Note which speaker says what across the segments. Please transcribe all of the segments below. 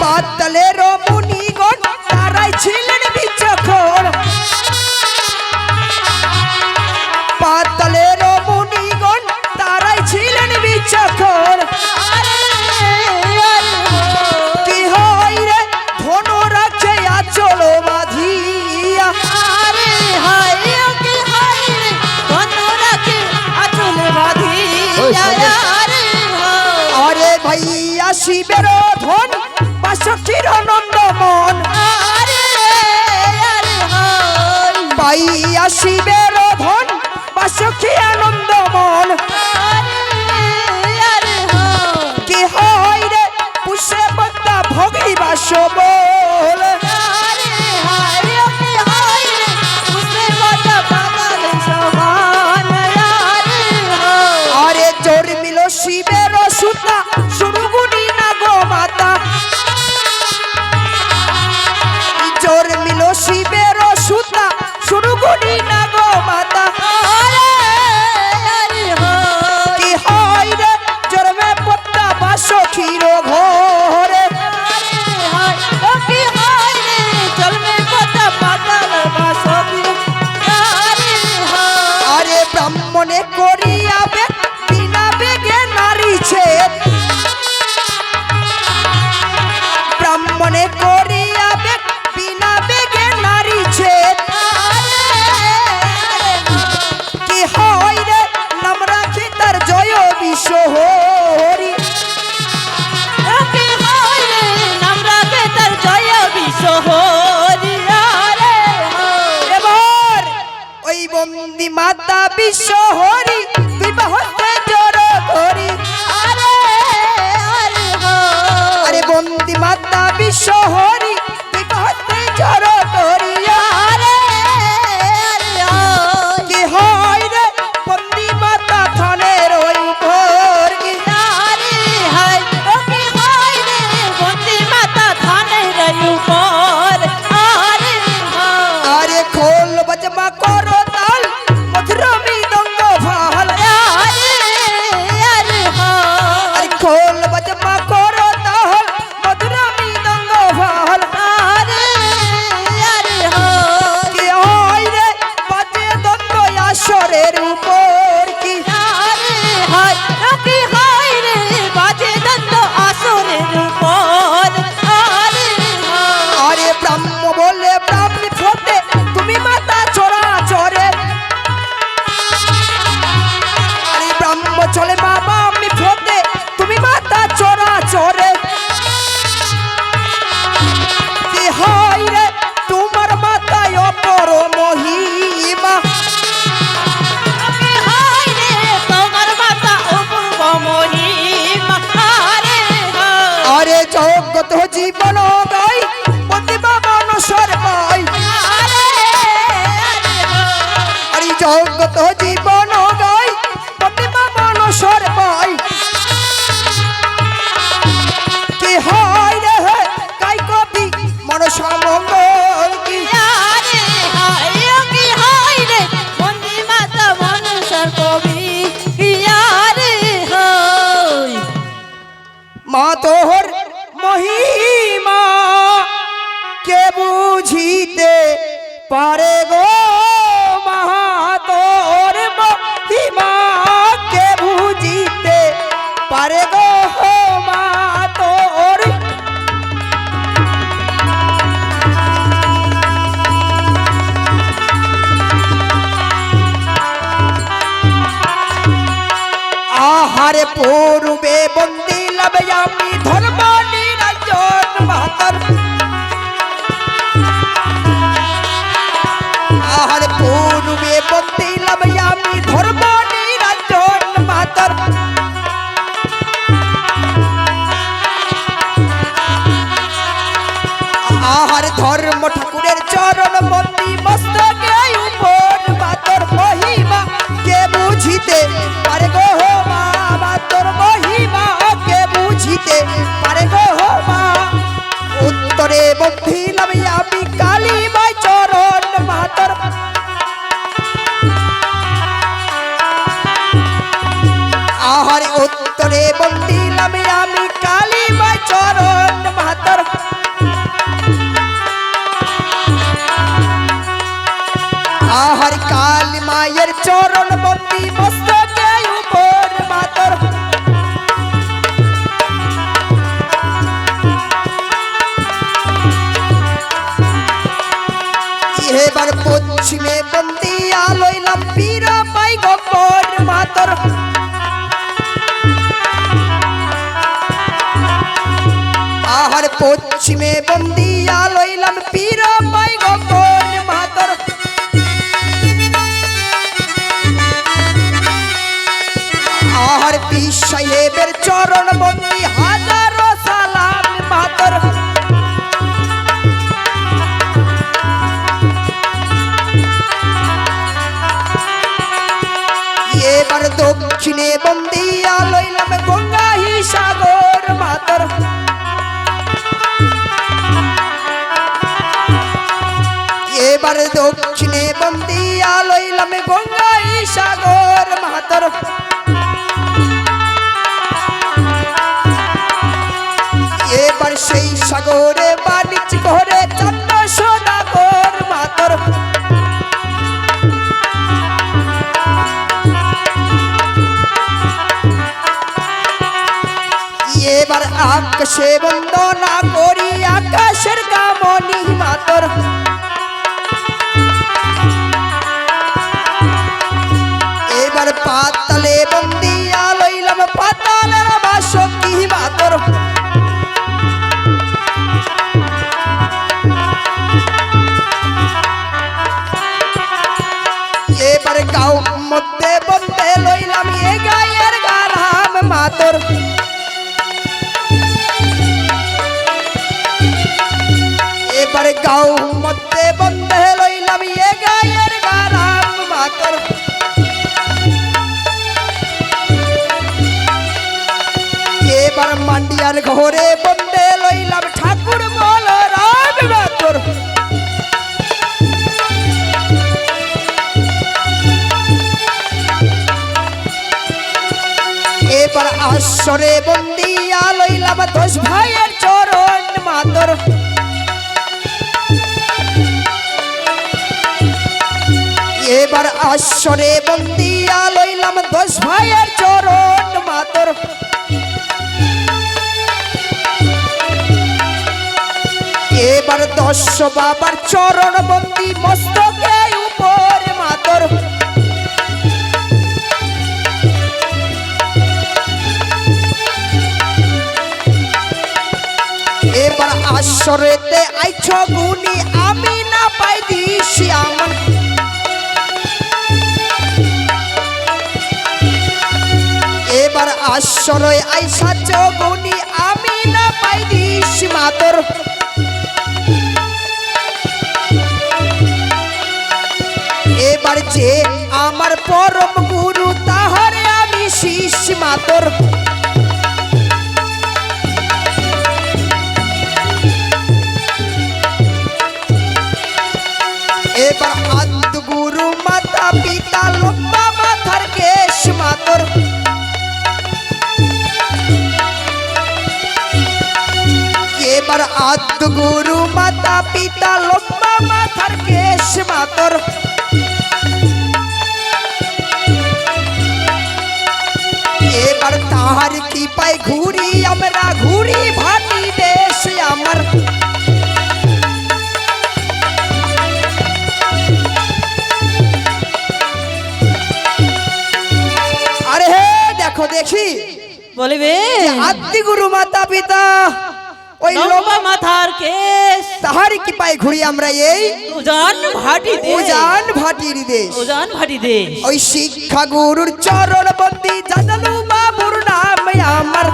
Speaker 1: পাতালের মুনিগণ তারাই ছিলেন বিচক্ষণ পাতালের মুনিগণ তারাই ছিলেন বিচক্ষণ কি হয় রে ধনু রাখে আচল বাঁধিয়া
Speaker 2: আরে হায় কি হায় রে ধনু রাখে আচল বাঁধিয়া
Speaker 1: আরে ভাইয়া শিবের ধন বাসকির নন্দমন পাইয়া শিবের ধন বাসকি আনন্দমন কি হয় রে পুষে বক্তা ভগি বাস বল আরে জোর মিল শিবের সুতা সুরগুনি না গো মাতা জোর মিল শিবের সুতা সুরগুনি না গো মাতা কি হয় রে জোরমে পত্তা বাসো ক্ষীর ঘরে আরে ব্রাহ্মণে করিয়া বিনা বেগে নারী ছেদ ব্রাহ্মণে করিয়া বিনা বেগে নারী ছেদ কি হয় রে নাম রাখি তার জয় বিশ্বহরি এবার ওই বন্দি মাতা বিশ্বহরি বিবাহতে জোর করি আরে বন্দি মাতা বিশ্বহরি বিবাহতে জোর করি কি হয় রে বন্দি মাতা থানের ওই ঘর কি আরে খোল বজমা করো তাল মধুর মৃদঙ্গ ভাল আরে খোল বজমা করো তাল মধুর মৃদঙ্গ ভাল কি হয় রে বাজে দ্বন্দ্ব আসরের উপর কি আরে ব্রাহ্ম বলে ব্রাহ্মী ফোটে তুমি মাতা চোরা চরে আরে ব্রাহ্ম চলে বাবা আমি ফোটে তুমি মাতা চোরা চরে কি হয় রে তোমার মাতায় অপর মহিমা আরে জগত জীবন গাই প্রতিভা মানুষের পাই আরে জগত জীবন গাই প্রতিভা মানুষের পাই কি হয় রে কাই কবি মনসা মঙ্গল কি মা তোর মহিমা কে বুঝিতে পারে গো মা তোর মহিমা কে বুঝিতে পারে গো মা তোর আহারে পূর্বে বন্দি লবে আমি ধর্ম নিরঞ্জন মাতার আহারে পূর্বে বন্দি লবে আমি ধর্ম নিরঞ্জন মাতার আহারে ধর্ম ঠাকুরের চরণ বন্দি মস্তকে উপর মাতর মহিমা কে বুঝিতে পারে গো মা তোর মহিমা কে বুঝিতে পারে গো মা উত্তরে বন্ধিলাম আমি কালী মাই চরণ মাতর আহারে উত্তরে বন্ধিলাম আমি কালী মাই চরণ মাতর চরণ বন্দি মস্তকে উপর মাতর এবার পশ্চিমে বন্দিয়া লইলাম পীর পাই গোপর মাতর আহার পশ্চিমে বন্দিয়া লইলাম পীর পাই গোপর মাতর আহার পীর সাহেবের চরণ বন্দি হাজারো সালাম মাতর এবার দক্ষিণে বন্দিয়া লইলাম গঙ্গা সাগর মাতর এবার দক্ষিণে বন্দিয়া লইলাম গঙ্গা সাগর মাতর এবার সেই সাগরে বাণিজ্য করে চন্দ্র সদাগর মাতর এবার আকাশে বন্দনা করি আকাশের কামনি মাতর এবার পাতালে বন্দিয়া লইলাম পাতালের বাসকি মাতর এবার গাঁও মধ্যে বন্দে লইলাম এ গায়ের গারাম মাতর এবার গাঁও মধ্যে বন্দে লইলাম এ গায়ের গারাম মাতর এবার মান্ডিয়ার ঘরে বন্দে লইলাম ঠাকুর বলরাম মাতর এবার আসরে বন্দিয়া লইলাম 10 ভাইয়ের চরণ মাতর এবার আসরে বন্দিয়া লইলাম 10 ভাইয়ের চরণ মাতর এবার 10 বাবার চরণ বন্দি মস্তকে উপর মাতর এবার আসরেতে আইছ গুনি আমি না পাই দিছি আমার এবার আসরে আইসা চগুনি আমি না পাই দিছি মাতর এবার যে আমার পরম গুরু তাহারে আমি শিষ মাতর এবার আদ্য গুরু মাতা পিতা লম্বা মাথার কেশ মাতর এবার আদ্য গুরু মাতা পিতা লম্বা মাথার কেশ মাতর এবার তাহার কি পাই ঘুরি আমরা ঘুরি ভাটি দেশ আমার আরে হে দেখো দেখি
Speaker 2: বলিবে
Speaker 1: আদি গুরু মাতা পিতা ওই
Speaker 2: লম্বা মাথার কেশ
Speaker 1: তাহারি কি পাই ঘুরি আমরা এই
Speaker 2: উজান ভাটি দেশ
Speaker 1: উজান ভাটির দেশ
Speaker 2: উজান ভাটি দেশ
Speaker 1: ওই শিক্ষা গুরুর চরণ বন্দি জানালু বাবুর নাম আমার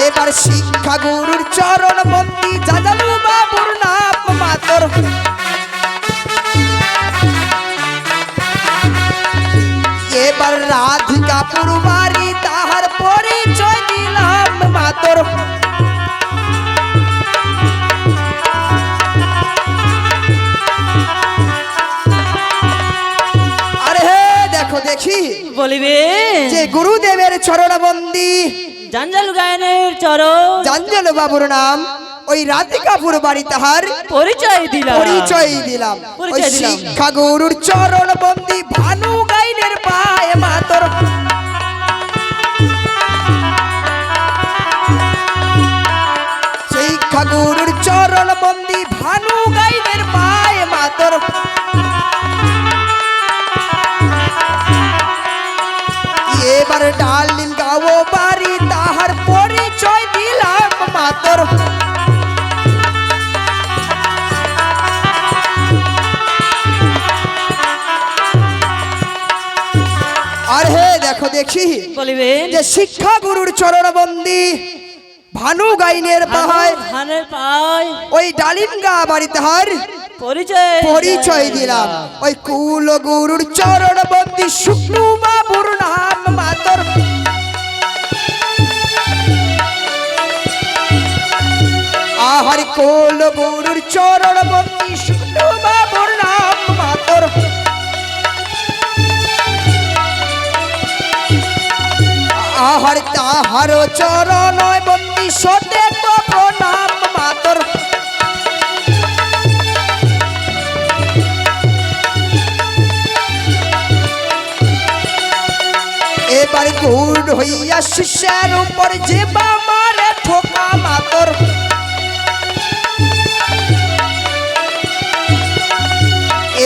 Speaker 1: এবার শিক্ষা গুরুর চরণ বন্দি জানালু বাবুর নাম মাতর এবার রাধিকাপুর বাড়ি তাহার পরিচয় দিলাম মাতর আরে হে দেখো দেখি
Speaker 2: বলিবে
Speaker 1: যে গুরুদেবের চরণ বন্দি
Speaker 2: জঞ্জাল গায়নের চরণ
Speaker 1: জাঞ্জল বাবুর নাম ওই রাধিকাপুর বাড়ি তাহার
Speaker 2: পরিচয় দিলাম
Speaker 1: পরিচয় দিলাম। ওই
Speaker 2: পরিচয় দিলাম।
Speaker 1: শিক্ষা গুরুর চরণ বন্দি ভানু গাইনের পায়ে মাতর শিক্ষা গুরুর চরণ বন্দি ভানু গাইনের পায়ে মাতর এবার ডালিম গাও বাড়ি তাহার পরিচয় দিলাম মাতর আর হে দেখো দেখি
Speaker 2: বলিবেন
Speaker 1: যে শিক্ষা গুরুর চরণ বন্দি ভানু গাইনের পাহায়
Speaker 2: ধানের পায়
Speaker 1: ওই ডালিম গা বাড়ি তাহার পরিচয় দিলাম। ওই কুল গুরুর চরণ বন্দি শুকনু বাবুর নাম মাতর আহার কুল গুরুর চরণ বন্দি শুকনু বাবুর নাম মাতর আহার তাহার চরণ বন্দি সতে প্রণাম মাতর এবার গুড় হইয়া শিষ্যের উপর যে মারে ঠোকা মাতর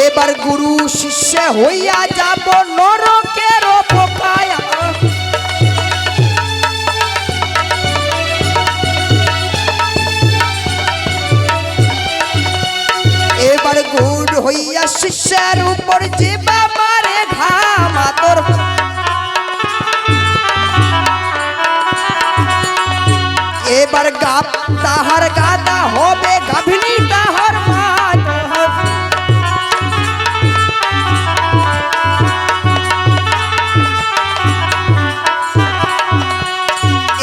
Speaker 1: এবার গুরু শিষ্য হইয়া যাব নরকের পোকায় এবার গুড় হইয়া শিষ্যের উপর যে মারে ঘা মাতর এবার গাপ তাহার গাদা হবে গাভিনী তাহার মাত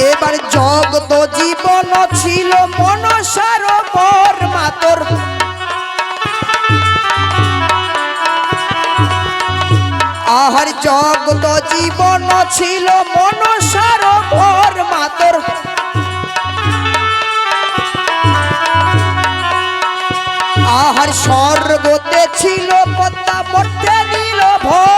Speaker 1: এবার জগত জীবন ছিল মনসার পর মাতর আহার জগত জীবন ছিল মনসার পর মাতর আহার স্বর্গতে ছিল পদ্মা মধ্যে দিল ভোর